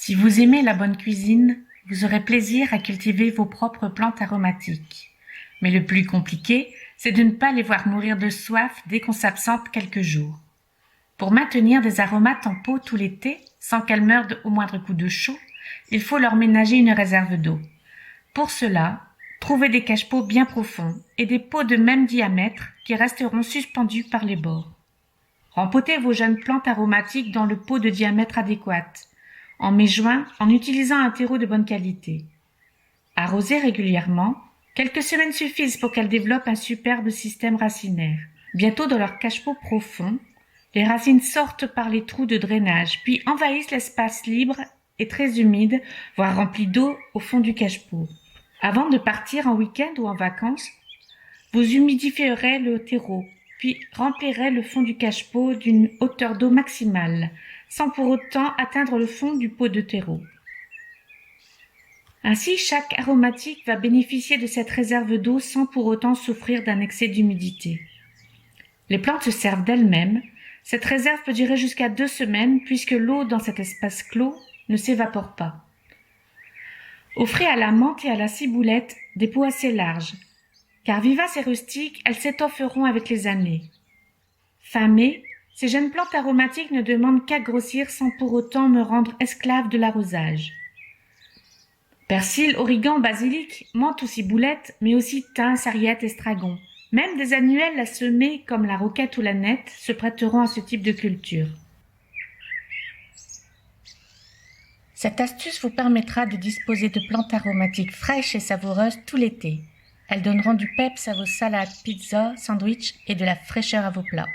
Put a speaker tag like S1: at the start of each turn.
S1: Si vous aimez la bonne cuisine, vous aurez plaisir à cultiver vos propres plantes aromatiques. Mais le plus compliqué, c'est de ne pas les voir mourir de soif dès qu'on s'absente quelques jours. Pour maintenir des aromates en pot tout l'été, sans qu'elles meurent au moindre coup de chaud, il faut leur ménager une réserve d'eau. Pour cela, trouvez des cache-pots bien profonds et des pots de même diamètre qui resteront suspendus par les bords. Rempotez vos jeunes plantes aromatiques dans le pot de diamètre adéquat, en mai-juin en utilisant un terreau de bonne qualité. Arrosez régulièrement, quelques semaines suffisent pour qu'elles développent un superbe système racinaire. Bientôt dans leur cache-pot profond, les racines sortent par les trous de drainage, puis envahissent l'espace libre et très humide, voire rempli d'eau au fond du cache-pot. Avant de partir en week-end ou en vacances, vous humidifierez le terreau, puis remplirez le fond du cache-pot d'une hauteur d'eau maximale, sans pour autant atteindre le fond du pot de terreau. Ainsi, chaque aromatique va bénéficier de cette réserve d'eau sans pour autant souffrir d'un excès d'humidité. Les plantes se servent d'elles-mêmes. Cette réserve peut durer jusqu'à 2 semaines puisque l'eau dans cet espace clos ne s'évapore pas. Offrez à la menthe et à la ciboulette des pots assez larges, car vivaces et rustiques, elles s'étofferont avec les années. Fin mai, ces jeunes plantes aromatiques ne demandent qu'à grossir sans pour autant me rendre esclave de l'arrosage. Persil, origan, basilic, menthe ou ciboulette, mais aussi thym, sarriette, estragon. Même des annuelles à semer comme la roquette ou la nette se prêteront à ce type de culture. Cette astuce vous permettra de disposer de plantes aromatiques fraîches et savoureuses tout l'été. Elles donneront du peps à vos salades, pizzas, sandwichs et de la fraîcheur à vos plats.